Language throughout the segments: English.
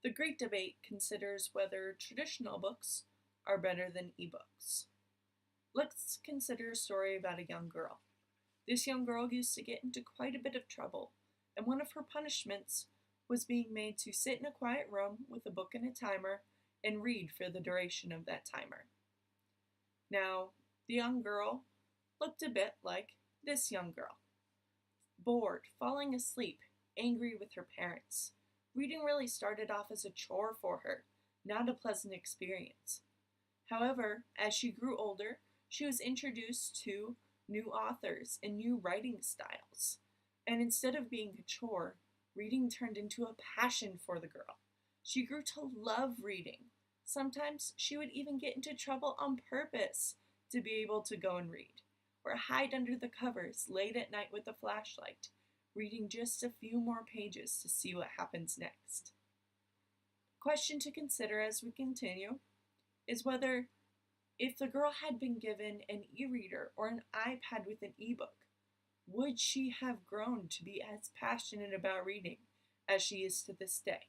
The great debate considers whether traditional books are better than ebooks. Let's consider a story about a young girl. This young girl used to get into quite a bit of trouble, and one of her punishments was being made to sit in a quiet room with a book and a timer and read for the duration of that timer. Now, the young girl looked a bit like this young girl, bored, falling asleep, angry with her parents. Reading really started off as a chore for her, not a pleasant experience. However, as she grew older, she was introduced to new authors and new writing styles. And instead of being a chore, reading turned into a passion for the girl. She grew to love reading. Sometimes she would even get into trouble on purpose to be able to go and read, or hide under the covers late at night with a flashlight, reading just a few more pages to see what happens next. Question to consider as we continue is whether if the girl had been given an e-reader or an iPad with an ebook, would she have grown to be as passionate about reading as she is to this day?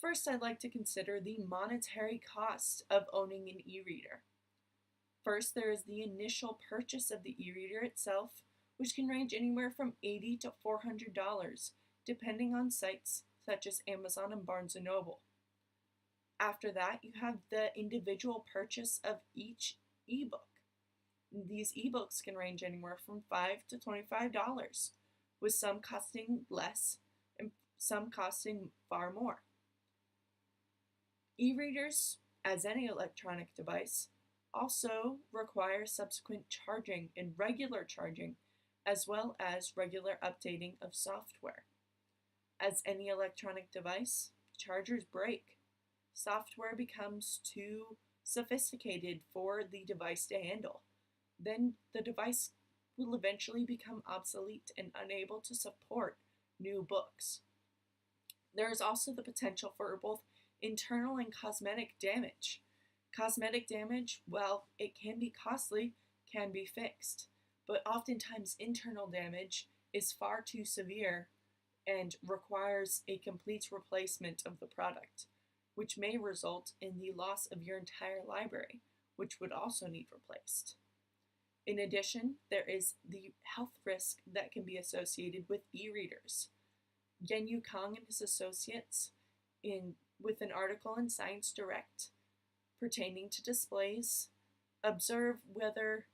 First, I'd like to consider the monetary cost of owning an e-reader. First, there is the initial purchase of the e-reader itself, which can range anywhere from $80 to $400, depending on sites such as Amazon and Barnes & Noble. After that, you have the individual purchase of each ebook. These ebooks can range anywhere from $5 to $25, with some costing less and some costing far more. E-readers, as any electronic device, also require subsequent charging and regular charging, as well as regular updating of software. As any electronic device, chargers break. Software becomes too sophisticated for the device to handle. Then the device will eventually become obsolete and unable to support new books. There is also the potential for both internal and cosmetic damage. Cosmetic damage, while it can be costly, can be fixed, but oftentimes internal damage is far too severe and requires a complete replacement of the product, which may result in the loss of your entire library, which would also need replaced. In addition, there is the health risk that can be associated with e-readers. Yenyu Kang and his associates, with an article in Science Direct pertaining to displays, observe whether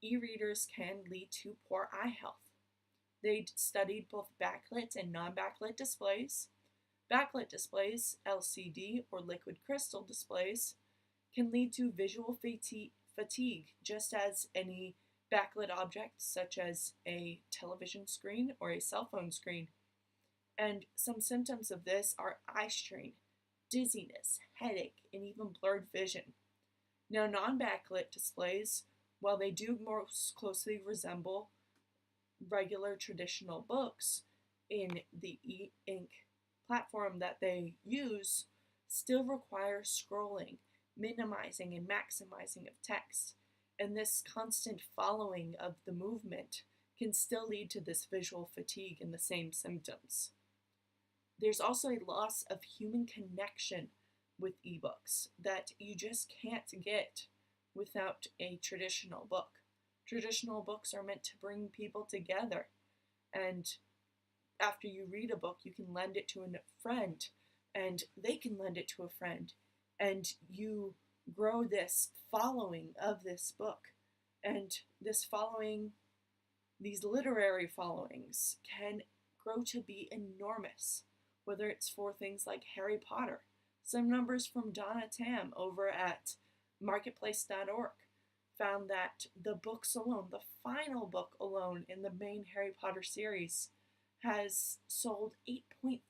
e-readers can lead to poor eye health. They studied both backlit and non-backlit displays. Backlit displays, LCD or liquid crystal displays, can lead to visual fatigue, just as any backlit object such as a television screen or a cell phone screen. And some symptoms of this are eye strain, dizziness, headache, and even blurred vision. Now, non-backlit displays, while they do most closely resemble regular traditional books in the e-ink platform that they use, still require scrolling, minimizing, and maximizing of text. And this constant following of the movement can still lead to this visual fatigue and the same symptoms. There's also a loss of human connection with ebooks that you just can't get without a traditional book. Traditional books are meant to bring people together, and after you read a book, you can lend it to a friend, and they can lend it to a friend, and you grow this following of this book. And this following, these literary followings, can grow to be enormous, whether it's for things like Harry Potter. Some numbers from Donna Tam over at marketplace.org found that the books alone, the final book alone in the main Harry Potter series, has sold 8.3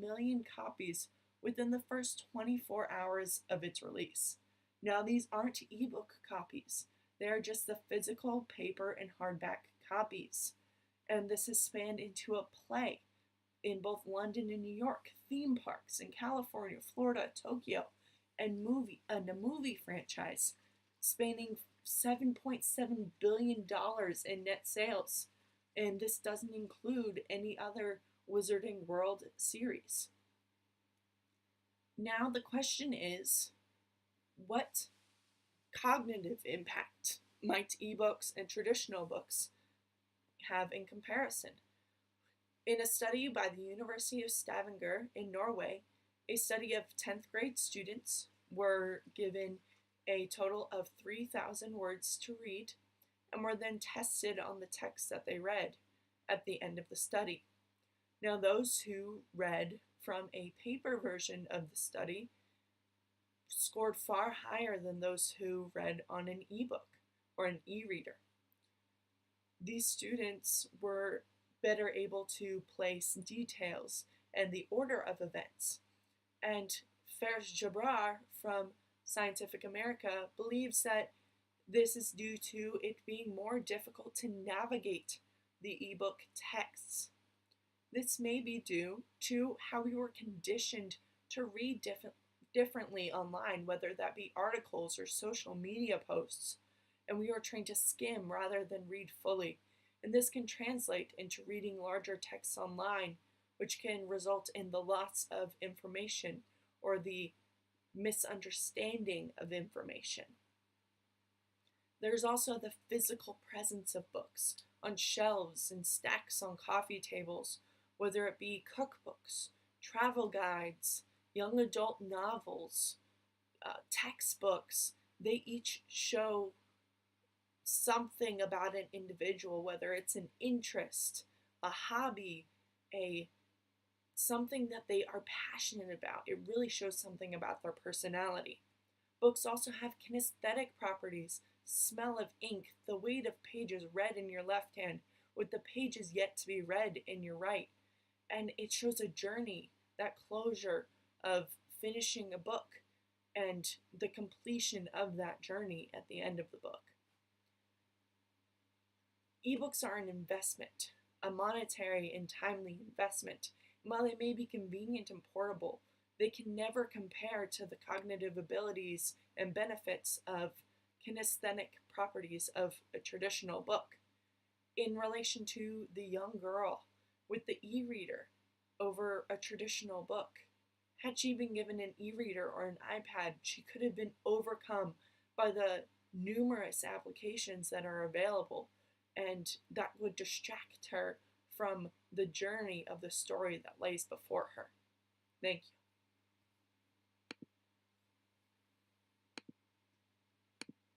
million copies within the first 24 hours of its release. Now, these aren't ebook copies. They are just the physical paper and hardback copies. And this has spanned into a play in both London and New York, theme parks in California, Florida, Tokyo, and a movie franchise spanning $7.7 billion in net sales. And this doesn't include any other Wizarding World series. Now the question is, what cognitive impact might ebooks and traditional books have in comparison? In a study by the University of Stavanger in Norway, a study of 10th grade students were given a total of 3,000 words to read and were then tested on the text that they read at the end of the study. Now, those who read from a paper version of the study scored far higher than those who read on an ebook or an e-reader. These students were better able to place details and the order of events. And Faiz Jabrar from Scientific America believes that this is due to it being more difficult to navigate the ebook texts. This may be due to how we were conditioned to read differently online, whether that be articles or social media posts, and we are trained to skim rather than read fully. And this can translate into reading larger texts online, which can result in the loss of information or the misunderstanding of information. There's also the physical presence of books on shelves and stacks on coffee tables, whether it be cookbooks, travel guides, young adult novels, textbooks. They each show something about an individual, whether it's an interest, a hobby, something that they are passionate about. It really shows something about their personality. Books also have kinesthetic properties, smell of ink, the weight of pages read in your left hand with the pages yet to be read in your right. And it shows a journey, that closure of finishing a book and the completion of that journey at the end of the book. Ebooks are an investment, a monetary and timely investment. And while they may be convenient and portable, they can never compare to the cognitive abilities and benefits of kinesthetic properties of a traditional book. In relation to the young girl with the e-reader over a traditional book, had she been given an e-reader or an iPad, she could have been overcome by the numerous applications that are available, and that would distract her from the journey of the story that lays before her. Thank you.